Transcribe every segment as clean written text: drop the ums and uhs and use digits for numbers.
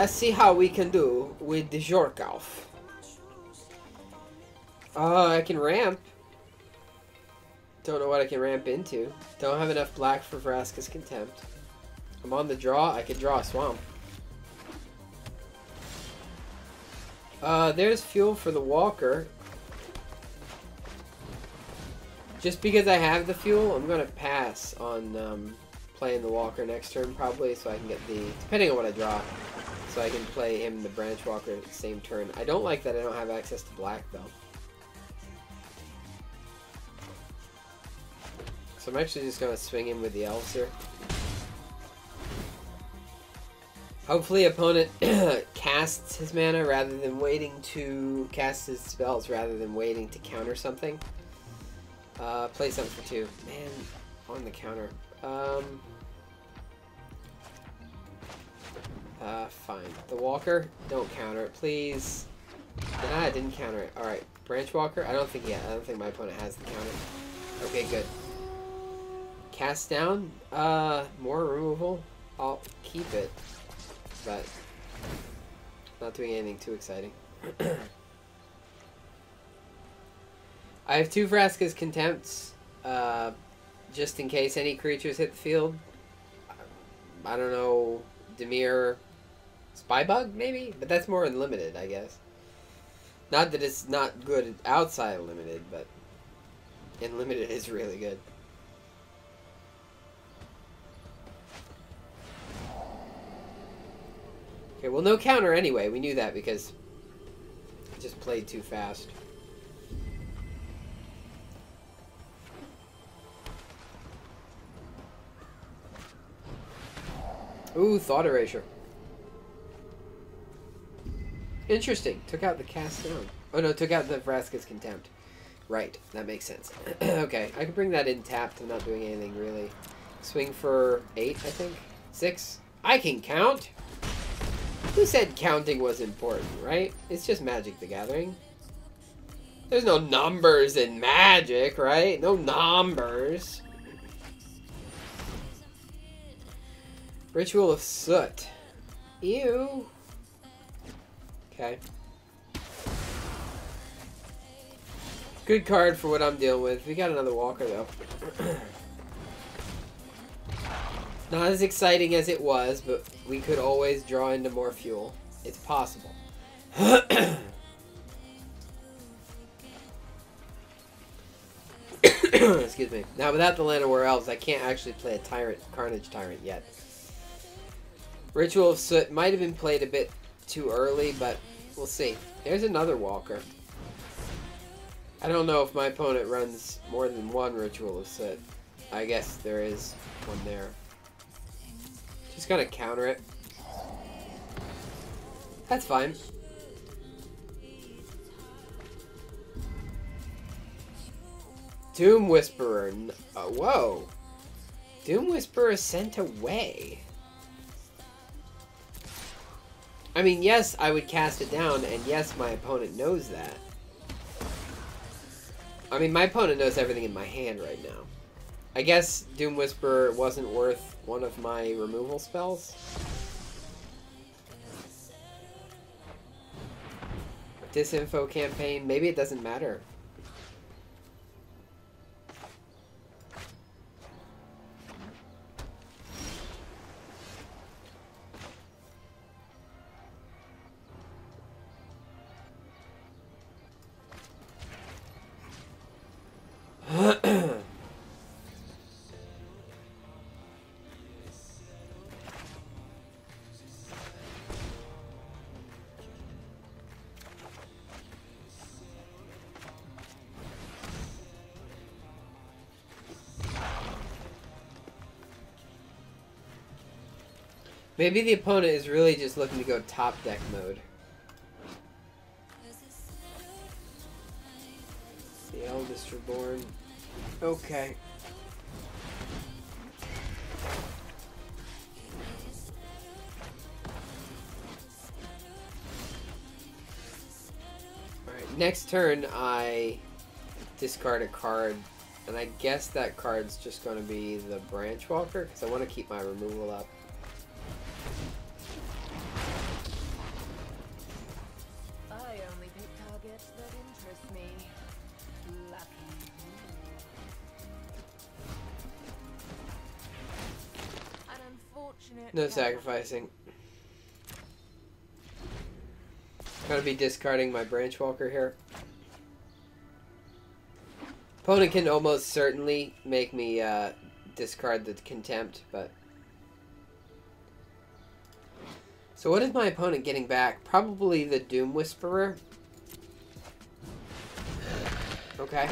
Let's see how we can do with the Jorkauf. I can ramp. Don't know what I can ramp into. Don't have enough black for Vraska's Contempt. I'm on the draw. I could draw a swamp. There's fuel for the walker. Just because I have the fuel, I'm gonna pass on playing the walker next turn probably, so I can get the, depending on what I draw, so I can play him the branch walker at the same turn. I don't like that I don't have access to black though. So I'm actually just gonna swing him with the elves here. Hopefully opponent casts his mana rather than waiting to cast his spells rather than waiting to counter something. Play something for 2. Man, on the counter. Fine. The walker, don't counter it, please. I didn't counter it. Alright, branch walker, I don't think my opponent has the counter. Okay, good. Cast down, more removal. I'll keep it, but not doing anything too exciting. I have 2 Vraska's Contempts, just in case any creatures hit the field. I don't know, Dimir, Spybug maybe? But that's more in limited, I guess. Not that it's not good outside of limited, but in limited it's really good. Okay, well no counter anyway, we knew that because I just played too fast. Ooh, Thought Erasure. Interesting. Took out the cast down. Oh no, took out the Vraska's Contempt. Right, that makes sense. Okay, I can bring that in tapped. I'm not doing anything really. Swing for 8, I think. 6. I can count! Who said counting was important, right? It's just Magic the Gathering. There's no numbers in Magic, right? No numbers. Ritual of Soot. Ew. Okay. Good card for what I'm dealing with. We got another walker, though. Not as exciting as it was, but we could always draw into more fuel. It's possible. Excuse me. Now, without the Land of War Elves, I can't actually play a Carnage Tyrant yet. Ritual of Soot might have been played a bit too early, but we'll see. There's another walker. I don't know if my opponent runs more than 1 Ritual of Soot. I guess there is one there. Just gonna counter it. That's fine. Doom Whisperer. Whoa. Doom Whisperer sent away. I mean, yes, I would cast it down, and yes, my opponent knows that. I mean, my opponent knows everything in my hand right now. I guess Doom Whisperer wasn't worth one of my removal spells. Disinfo campaign, maybe it doesn't matter. Maybe the opponent is really just looking to go top deck mode. The Eldest Reborn. Okay. Alright, next turn I discard a card, and I guess that card's just going to be the Branch Walker, because I want to keep my removal up. No sacrificing. Gotta be discarding my Branch Walker here. Opponent can almost certainly make me discard the Contempt, but... So what is my opponent getting back? Probably the Doom Whisperer. Okay.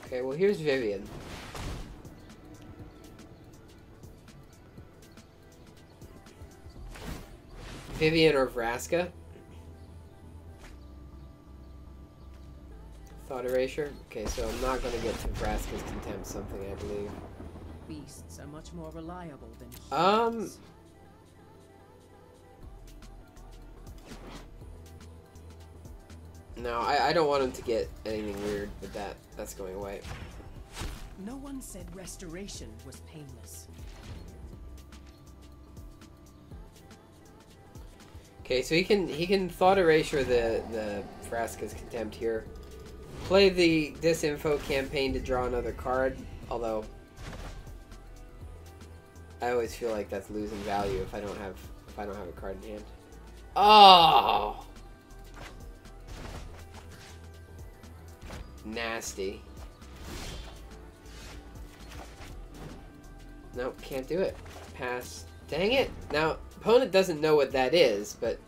Okay, well here's Vivian. Vivian or Vraska. Thought Erasure. Okay, so I'm not going to get to Vraska's Contempt something, I believe. Beasts are much more reliable than humans. No, I don't want him to get anything weird with that. That's going away. No one said restoration was painless. Okay, so he can Thought Erasure the Vraska's Contempt here. Play the Disinfo campaign to draw another card, although I always feel like that's losing value if I don't have a card in hand. Oh, nasty. Nope, can't do it. Pass. Dang it. Now, opponent doesn't know what that is, but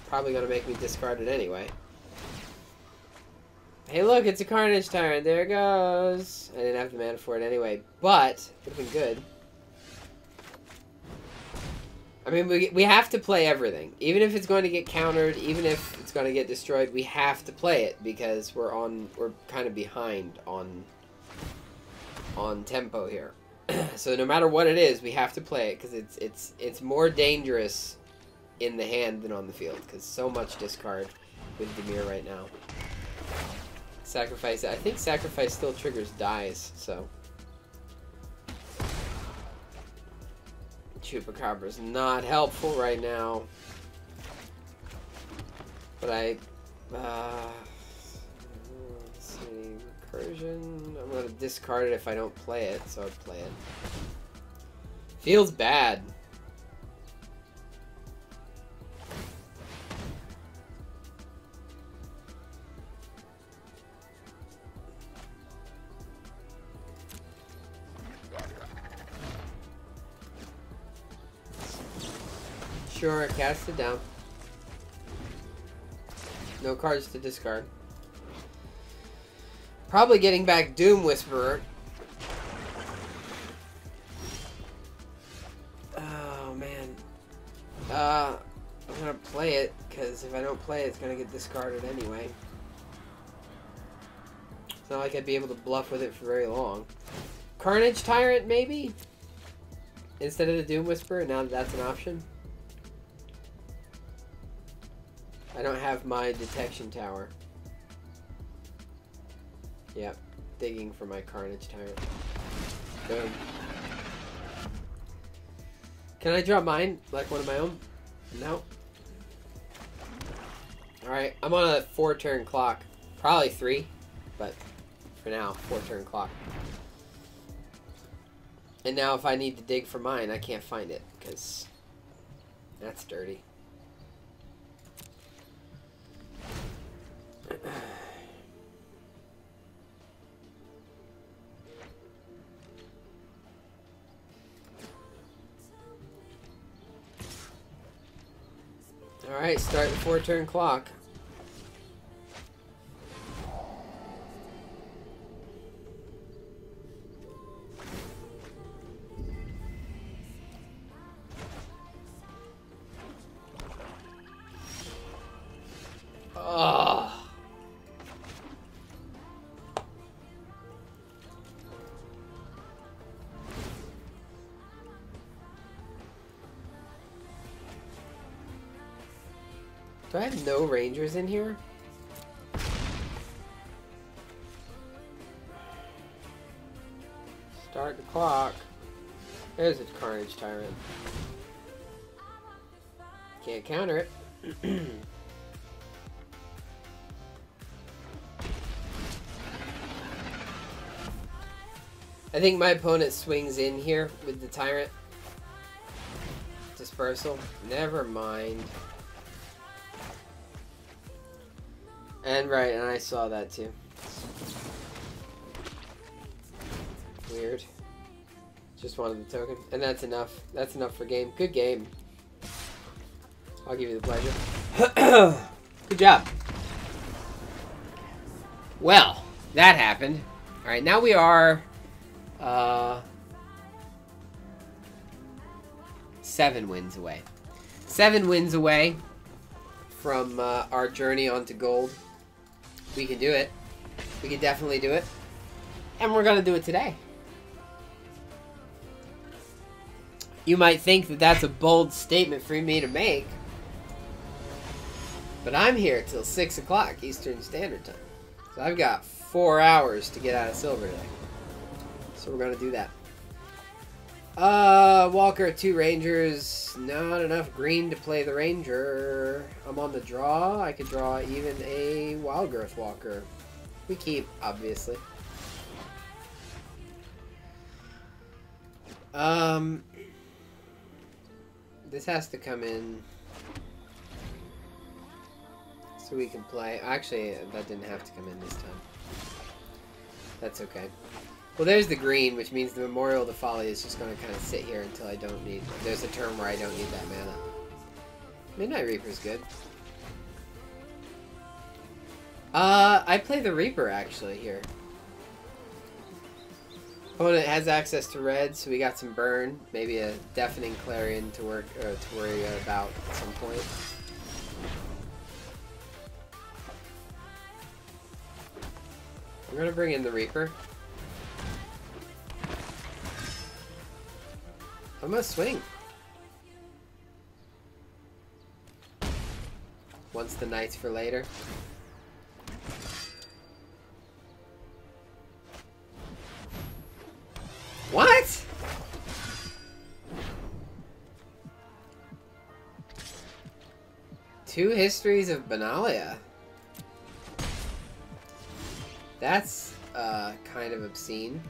probably going to make me discard it anyway. Hey, look, it's a Carnage Tyrant. There it goes. I didn't have the mana for it anyway, but it would have been good. I mean, we have to play everything. Even if it's going to get countered, even if it's going to get destroyed, we have to play it because we're kind of behind on tempo here. So no matter what it is, we have to play it because it's more dangerous in the hand than on the field because so much discard with Dimir right now. Sacrifice. I think sacrifice still triggers dies, so. Chupacabra's not helpful right now. But let's see, Recursion. I'm gonna discard it if I don't play it, so I'd play it. Feels bad. Sure, cast it down. No cards to discard. Probably getting back Doom Whisperer. Oh, man. I'm gonna play it, because if I don't play it, it's gonna get discarded anyway. It's not like I'd be able to bluff with it for very long. Carnage Tyrant, maybe? Instead of the Doom Whisperer, now that that's an option. I don't have my detection tower. Yep, digging for my Carnage Tyrant. Boom. Can I draw mine, like one of my own? No. Alright, I'm on a 4-turn clock. Probably 3, but for now, 4-turn clock. And now if I need to dig for mine, I can't find it, because that's dirty. Alright, start the 4-turn clock. Oh. Do I have no Rangers in here? Start the clock. There's a Carnage Tyrant. Can't counter it. I think my opponent swings in here with the Tyrant. Dispersal. Never mind. And right, and I saw that too. Weird. Just wanted the token. And that's enough. That's enough for game. Good game. I'll give you the pleasure. Good job. Well, that happened. Alright, now we are 7 wins away. 7 wins away from our journey onto gold. We can do it. We can definitely do it. And we're going to do it today. You might think that that's a bold statement for me to make. But I'm here till 6 o'clock Eastern Standard Time. So I've got 4 hours to get out of silver today. So we're going to do that. Walker, 2 Rangers. Not enough green to play the Ranger. I'm on the draw. I could draw even a Wild Growth Walker. We keep, obviously. This has to come in so we can play. Actually, that didn't have to come in this time. That's okay. Well, there's the green, which means the Memorial of the Folly is just going to kind of sit here until I don't need... There's a turn where I don't need that mana. Midnight Reaper's good. I play the Reaper, actually, here. Opponent has access to red, so we got some burn. Maybe a Deafening Clarion to worry about at some point. I'm going to bring in the Reaper. I'm gonna swing. Once the Knights for later. What? Two Histories of Benalia. That's kind of obscene.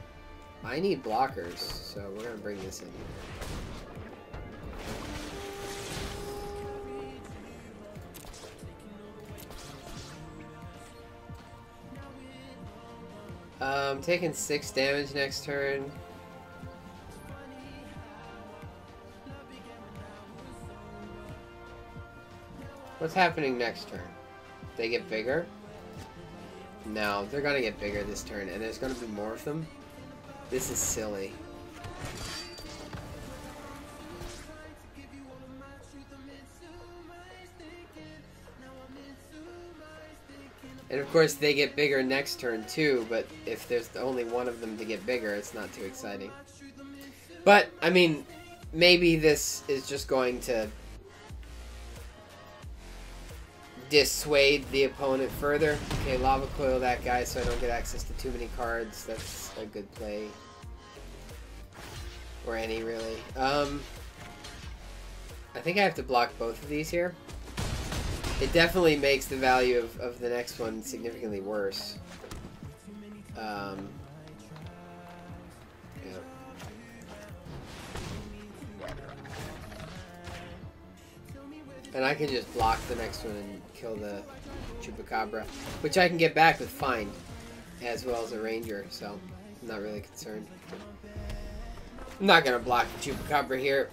I need blockers, so we're gonna bring this in here. Taking 6 damage next turn. What's happening next turn? They get bigger? No, they're gonna get bigger this turn, and there's gonna be more of them. This is silly. And of course they get bigger next turn too, but if there's only one of them to get bigger, it's not too exciting. But, I mean, maybe this is just going to dissuade the opponent further. Okay, Lava Coil that guy so I don't get access to too many cards. That's a good play. Or any, really. I think I have to block both of these here. It definitely makes the value of the next one significantly worse. Yeah. And I can just block the next one and kill the Chupacabra, which I can get back with Find, as well as a Ranger, so I'm not really concerned. I'm not gonna block the Chupacabra here.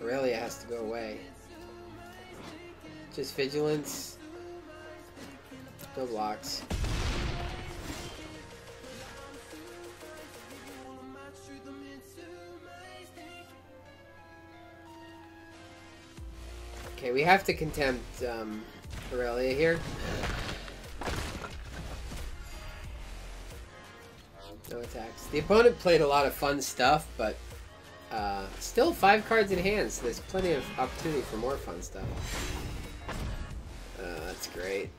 Aurelia has to go away. Just Vigilance. No blocks. Okay, we have to contempt Aurelia here. No attacks. The opponent played a lot of fun stuff, but still 5 cards in hand, so there's plenty of opportunity for more fun stuff. That's great.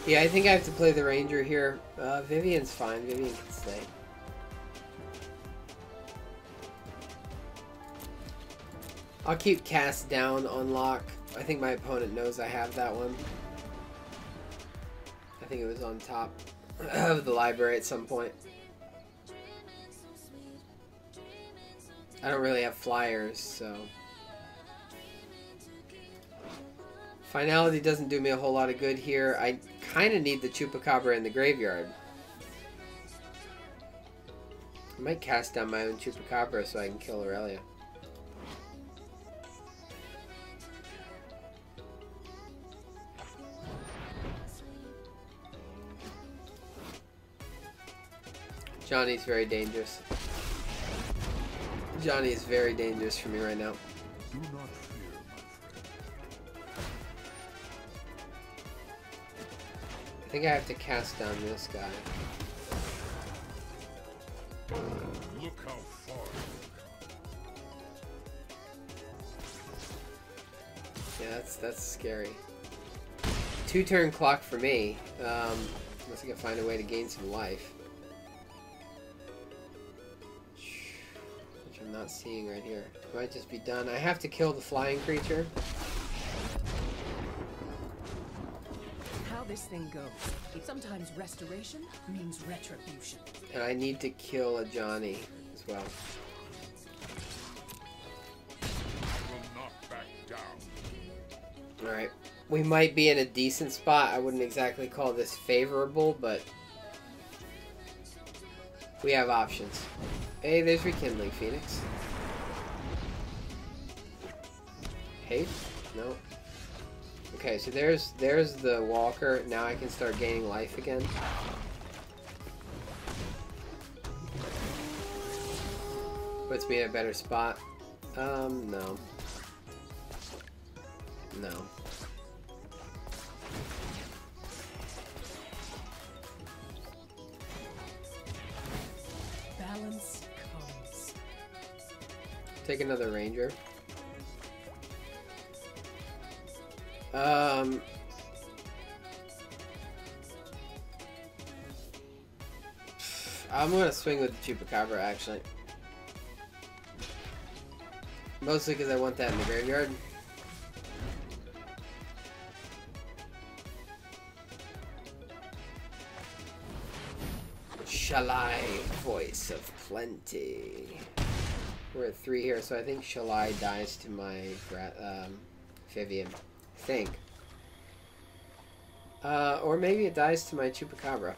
Yeah, I think I have to play the Ranger here. Vivian's fine. Vivian can stay. I'll keep cast down on lock. I think my opponent knows I have that one. I think it was on top of the library at some point. I don't really have flyers, so... Finality doesn't do me a whole lot of good here. I kind of need the Chupacabra in the graveyard. I might cast down my own Chupacabra so I can kill Aurelia. Johnny's very dangerous. Johnny is very dangerous for me right now. Do not fear, my friend. I think I have to cast down this guy. Look how far you've come. Yeah, that's scary. 2-turn clock for me. Unless I can find a way to gain some life. Which I'm not seeing right here. It might just be done. I have to kill the flying creature. How this thing goes. Sometimes restoration means retribution. And I need to kill a Johnny as well. I will not back down. Alright. We might be in a decent spot. I wouldn't exactly call this favorable, but we have options. Hey, there's Rekindling Phoenix. Hate? No. Okay, so there's the Walker. Now I can start gaining life again. Puts me in a better spot. No. No. Balance comes. Take another Ranger. I'm gonna swing with the Chupacabra, actually. Mostly because I want that in the graveyard. Shalai, Voice of Plenty. We're at 3 here, so I think Shalai dies to my Vivian. I think. Or maybe it dies to my Chupacabra.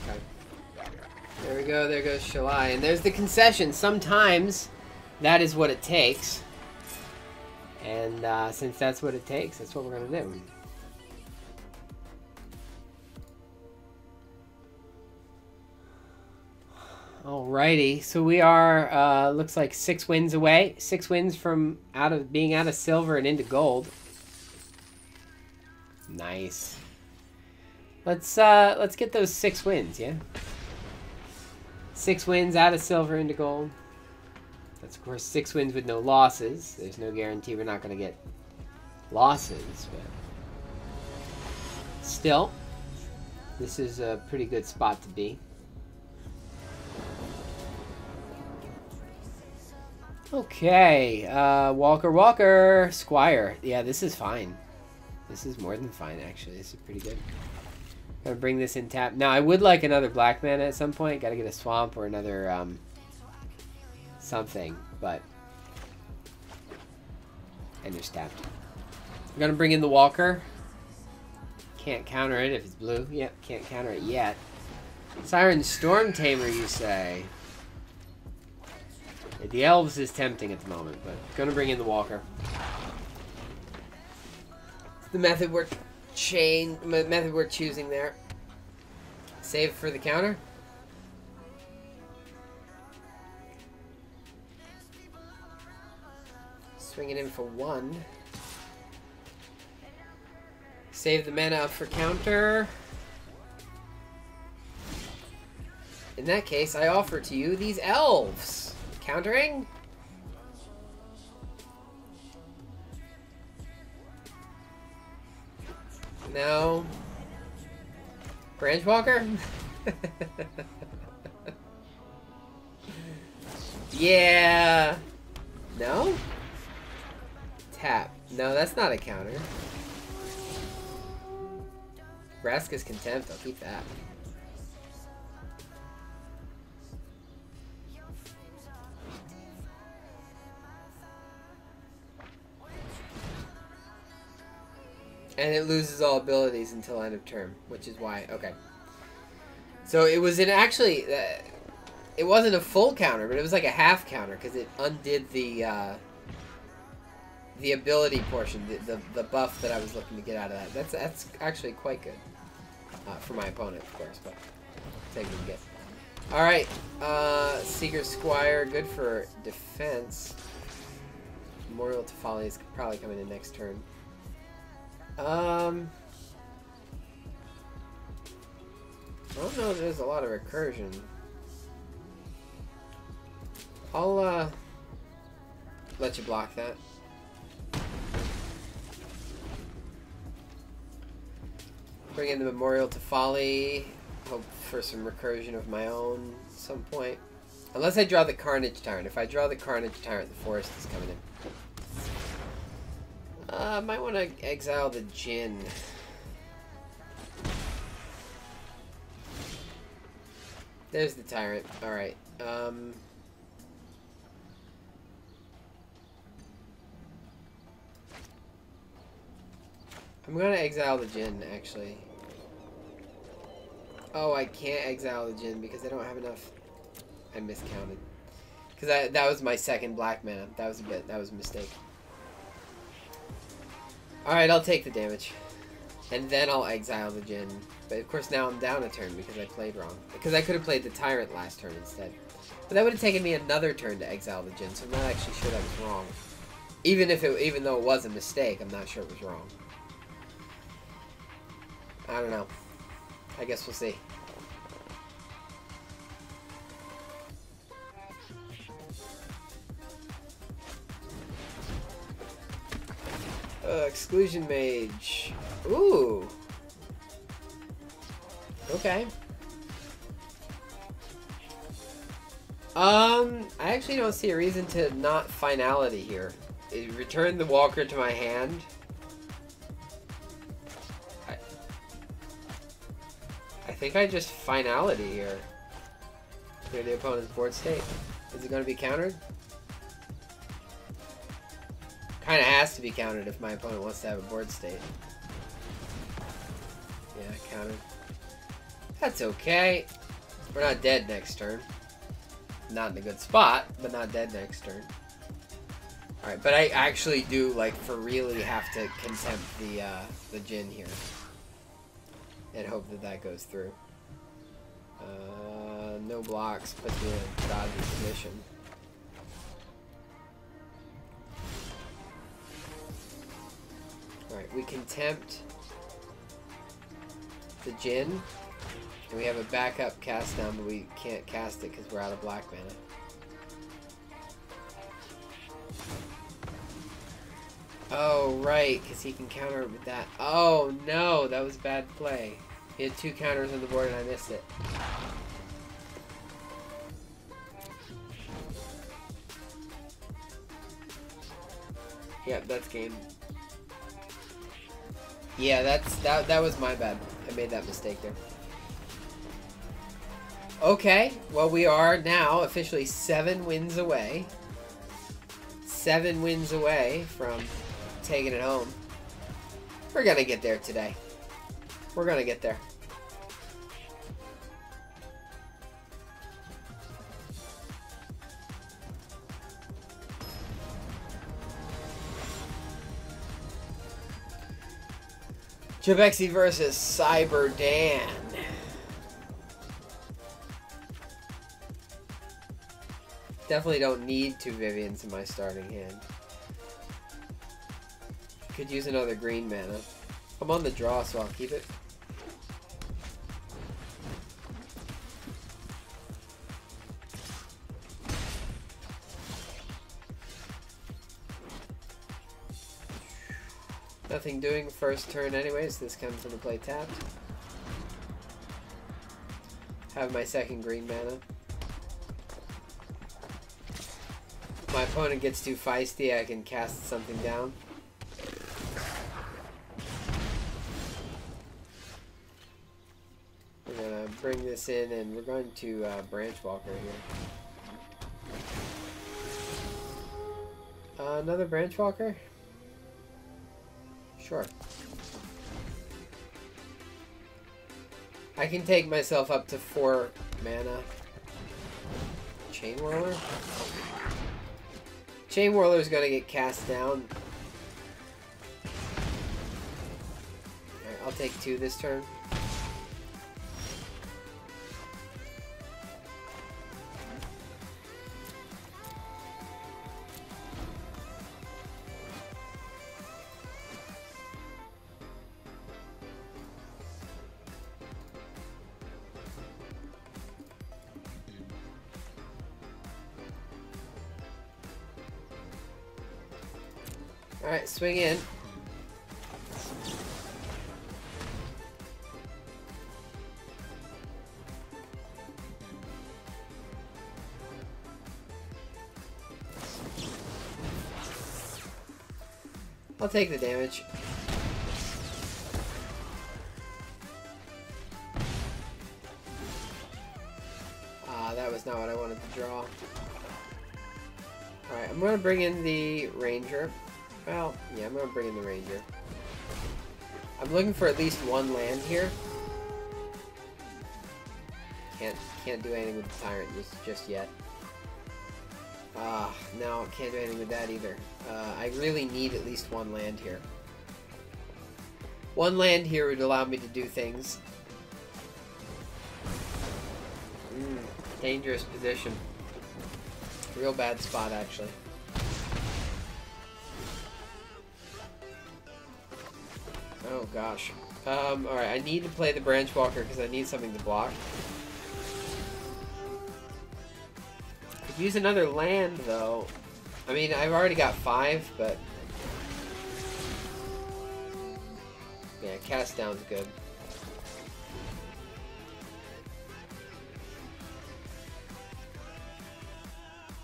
Okay. There we go, there goes Shalai. And there's the concession. Sometimes that is what it takes. And since that's what it takes, that's what we're going to do. Alrighty, so we are, looks like 6 wins away. 6 wins from being out of silver and into gold. Nice. Let's get those 6 wins, yeah? 6 wins out of silver into gold. That's, of course, 6 wins with no losses. There's no guarantee we're not going to get losses, but still, this is a pretty good spot to be. Okay, Walker, Squire. Yeah, this is fine. This is more than fine, actually. This is pretty good. Gonna bring this in tap. Now, I would like another black mana at some point. Gotta get a swamp or another, something, but Ender's tapped. I'm gonna bring in the Walker. Can't counter it if it's blue. Yep, can't counter it yet. Siren Storm Tamer, you say? The Elves is tempting at the moment, but gonna bring in the Walker. The method we're choosing there. Save for the counter. Swing it in for 1. Save the mana up for counter. In that case, I offer to you these elves. Countering? No. Branchwalker? Yeah. No? Tap. No, that's not a counter. Vraska's Contempt. I'll keep that. And it loses all abilities until end of term, which is why. Okay. So it was actually. It wasn't a full counter, but it was like a half counter because it undid the ability portion, the buff that I was looking to get out of that. That's actually quite good for my opponent, of course, but take what we get. All right, Seeker Squire, good for defense. Memorial to Folly is probably coming in next turn. I don't know if there's a lot of recursion. I'll let you block that. Bring in the Memorial to Folly. Hope for some recursion of my own at some point. Unless I draw the Carnage Tyrant. If I draw the Carnage Tyrant, the Forest is coming in. Might want to exile the Djinn. There's the Tyrant. Alright. I'm gonna exile the Djinn, actually. Oh, I can't exile the Djinn because I don't have enough. I miscounted. Because that was my second black mana. That was a mistake. Alright, I'll take the damage. And then I'll exile the Djinn. But of course now I'm down a turn because I played wrong. Because I could have played the Tyrant last turn instead. But that would have taken me another turn to exile the Djinn, so I'm not actually sure that was wrong. Even though it was a mistake, I'm not sure it was wrong. I don't know. I guess we'll see. Exclusion Mage. Ooh. Okay. I actually don't see a reason to not Finality here. Return the Walker to my hand. I think I just Finality here. Clear the opponent's board state. Is it going to be countered? Kind of has to be countered if my opponent wants to have a board state. Yeah, countered. That's okay. We're not dead next turn. Not in a good spot, but not dead next turn. Alright, but I actually do, like, for really have to contempt the Djinn here. And hope that that goes through. No blocks, but the dodgy position. Alright, we contempt the Djinn. And we have a backup cast down, but we can't cast it because we're out of black mana. Oh, right, because he can counter it with that. Oh, no, that was bad play. He had 2 counters on the board and I missed it. Yep, that's game. Yeah, that was my bad. I made that mistake there. Okay, well we are now officially 7 wins away. 7 wins away from taking it home. We're gonna get there today. We're gonna get there. Jobexi versus Cyber Dan. Definitely don't need 2 Vivians in my starting hand. Could use another green mana. I'm on the draw, so I'll keep it. Nothing doing first turn anyways. This comes into play tapped. Have my second green mana. If my opponent gets too feisty, I can cast something down. We're gonna bring this in and we're going to Branch Walker here. Another Branch Walker? Sure. I can take myself up to 4 mana. Chain Whirler? Chain Whirler is gonna get cast down. Alright, I'll take 2 this turn. Alright, swing in. I'll take the damage. That was not what I wanted to draw. Alright, I'm going to bring in the Ranger. Well, yeah, I'm going to bring in the Ranger. I'm looking for at least 1 land here. Can't do anything with the Tyrant just yet. No, can't do anything with that either. I really need at least 1 land here. 1 land here would allow me to do things. Dangerous position. Real bad spot, actually. Oh, gosh. Alright, I need to play the Branch Walker because I need something to block. Could use another land, though. I mean, I've already got 5, but... yeah, cast down's good.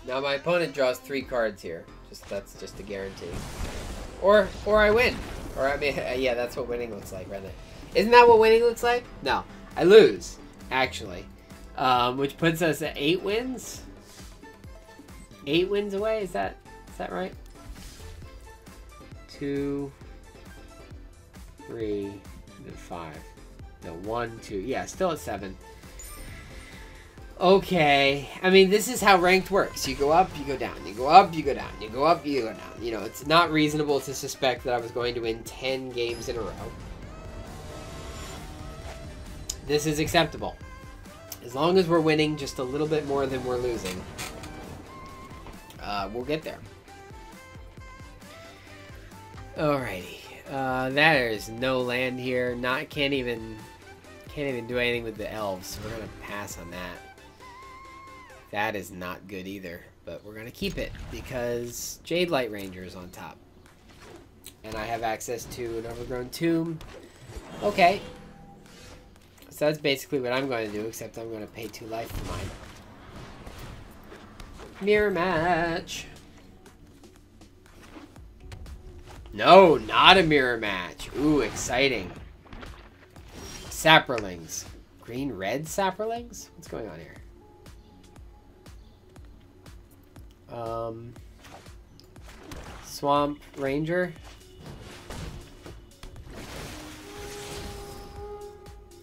Now my opponent draws 3 cards here. That's just a guarantee. Or I win. Or I mean, yeah, that's what winning looks like, right there. Isn't that what winning looks like? No, I lose, actually. Which puts us at 8 wins. 8 wins away. Is that right? 2, 3, 5. No, 1, 2. Yeah, still at 7. Okay, I mean, this is how ranked works. You go up, you go down. You go up, you go down. You go up, you go down. You know, it's not reasonable to suspect that I was going to win 10 games in a row. This is acceptable. As long as we're winning just a little bit more than we're losing, we'll get there. Alrighty. There's no land here. Can't even do anything with the elves, so we're gonna pass on that. That is not good either, but we're gonna keep it because Jade Light Ranger is on top. And I have access to an Overgrown Tomb. Okay. So that's basically what I'm going to do, except I'm going to pay 2 life for mine. Mirror match. No, not a mirror match. Ooh, exciting. Saprolings. Green-red Saprolings? What's going on here? Swamp Ranger.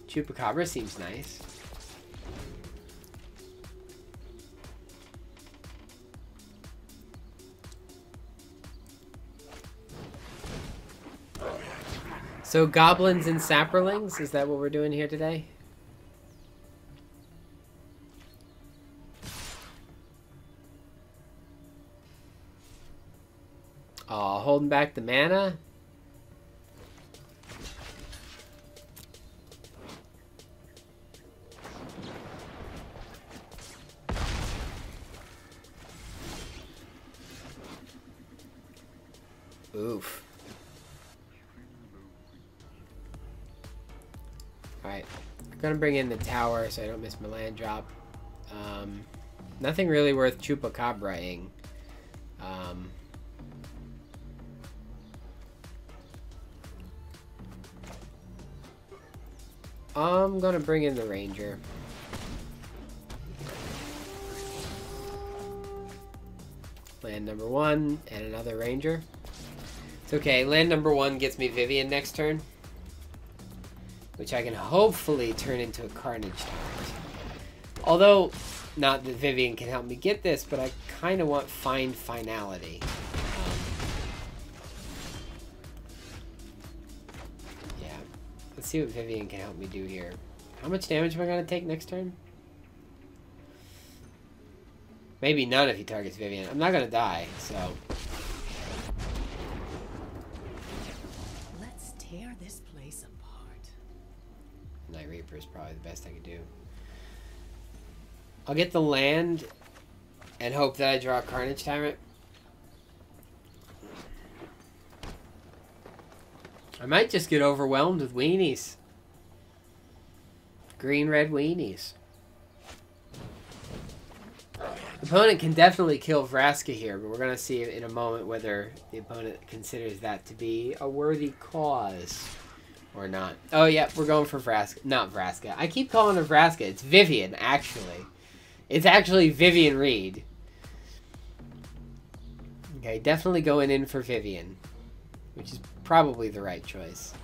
Chupacabra seems nice. So goblins and saprolings, is that what we're doing here today? Oh, holding back the mana? Oof. Alright. I'm gonna bring in the tower so I don't miss my land drop. Nothing really worth Chupacabra-ing. I'm gonna bring in the ranger. Land number 1 and another ranger. It's okay. Land number 1 gets me Vivian next turn, which I can hopefully turn into a Carnage Tyrant. Although, not that Vivian can help me get this, but I kind of want Find Finality. Yeah. Let's see what Vivian can help me do here. How much damage am I going to take next turn? Maybe none if he targets Vivian. I'm not going to die, so... Let's tear this place apart. Night Reaper is probably the best I could do. I'll get the land and hope that I draw a Carnage Tyrant. I might just get overwhelmed with weenies. Green-red weenies. The opponent can definitely kill Vraska here, but we're going to see in a moment whether the opponent considers that to be a worthy cause or not. Oh, yeah, we're going for Vraska. Not Vraska. I keep calling her Vraska. It's Vivian, actually. It's actually Vivian Reed. Okay, definitely going in for Vivian, which is probably the right choice.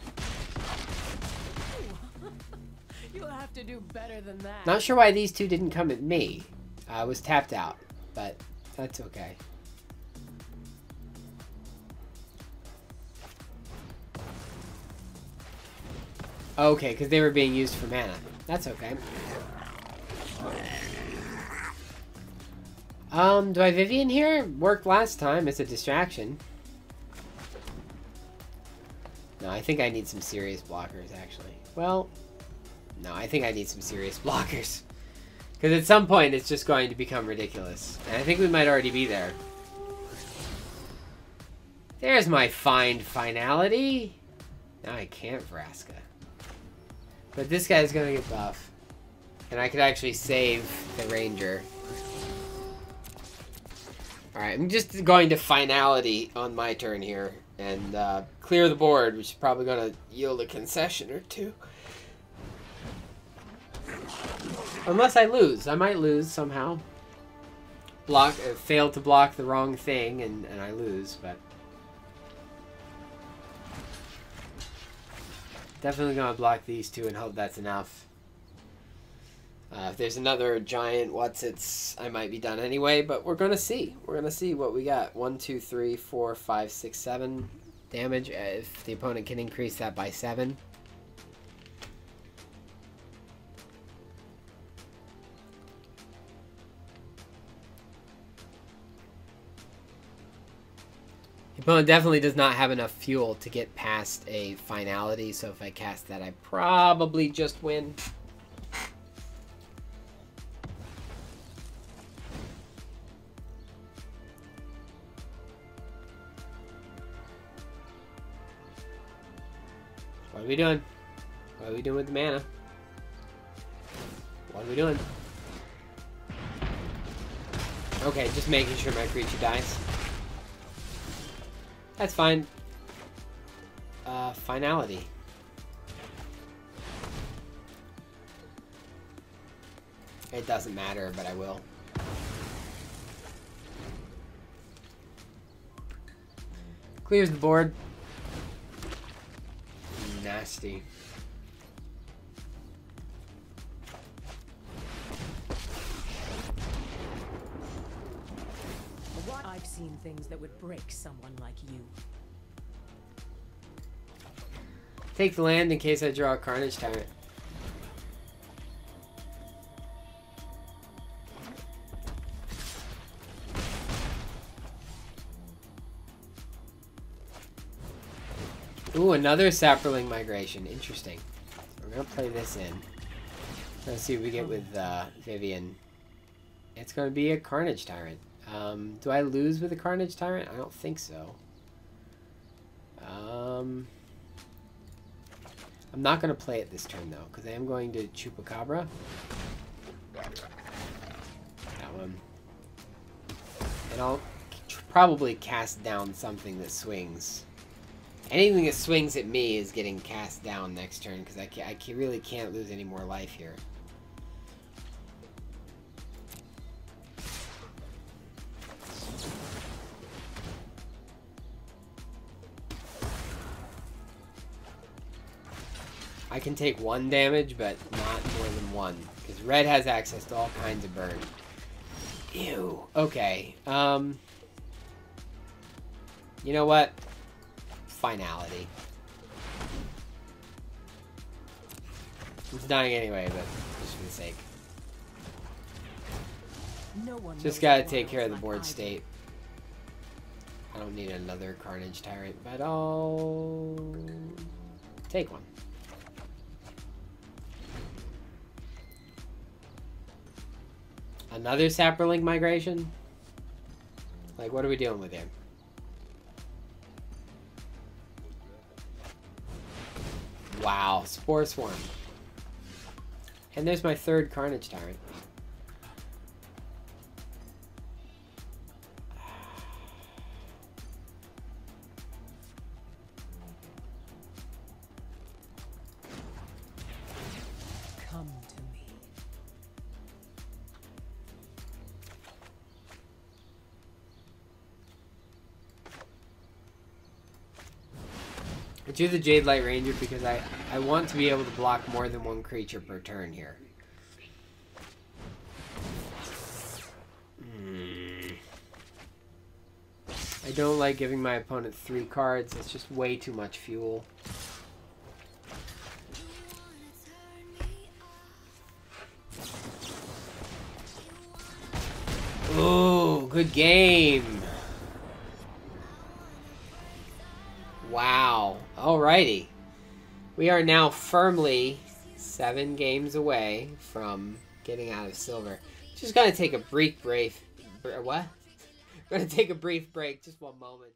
You'll have to do better than that. Not sure why these two didn't come at me. I was tapped out, but that's okay. Okay, because they were being used for mana. That's okay. Do I Vivian here? Worked last time as a distraction. No, I think I need some serious blockers, actually. Well, no, I think I need some serious blockers. Because at some point, it's just going to become ridiculous. And I think we might already be there. There's my Find Finality. Now I can't Vraska. But this guy's going to get buff. And I could actually save the Ranger. Alright, I'm just going to Finality on my turn here. And clear the board, which is probably going to yield a concession or two. Unless I lose. I might lose somehow. Fail to block the wrong thing and I lose, but... Definitely gonna block these two and hope that's enough. If there's another giant what's-its, I might be done anyway, but we're gonna see. We're gonna see what we got. 1, 2, 3, 4, 5, 6, 7 damage. If the opponent can increase that by 7. The opponent definitely does not have enough fuel to get past a Finality, so if I cast that, I probably just win. What are we doing? What are we doing with the mana? What are we doing? Okay, just making sure my creature dies. That's fine. Finality. It doesn't matter, but I will. Clears the board. Nasty. I've seen things that would break someone like you. Take the land in case I draw a Carnage Tyrant. Ooh, another Saproling Migration. Interesting. We're gonna play this in. Let's see what we get with Vivian. It's gonna be a Carnage Tyrant. Do I lose with a Carnage Tyrant? I don't think so. I'm not going to play it this turn, though, because I am going to Chupacabra. That one. And I'll probably cast down something that swings. Anything that swings at me is getting cast down next turn, because I really can't lose any more life here. I can take 1 damage, but not more than 1. Because red has access to all kinds of burn. Ew. Okay. You know what? Finality. It's dying anyway, but just for the sake. No one Just knows gotta the take care of the wilds board like I do. state. I don't need another Carnage Tyrant, but I'll take one. Another Saprolink migration? Like, what are we dealing with here? Wow, Spore Swarm. And there's my 3rd Carnage Tyrant. Come to me. I do the Jade Light Ranger because I want to be able to block more than 1 creature per turn here. I don't like giving my opponent 3 cards. It's just way too much fuel. Ooh, good game. Wow. Alrighty. We are now firmly 7 games away from getting out of silver. Just gonna take a brief break. What? We're gonna take a brief break. Just 1 moment.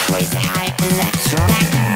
With high electronic.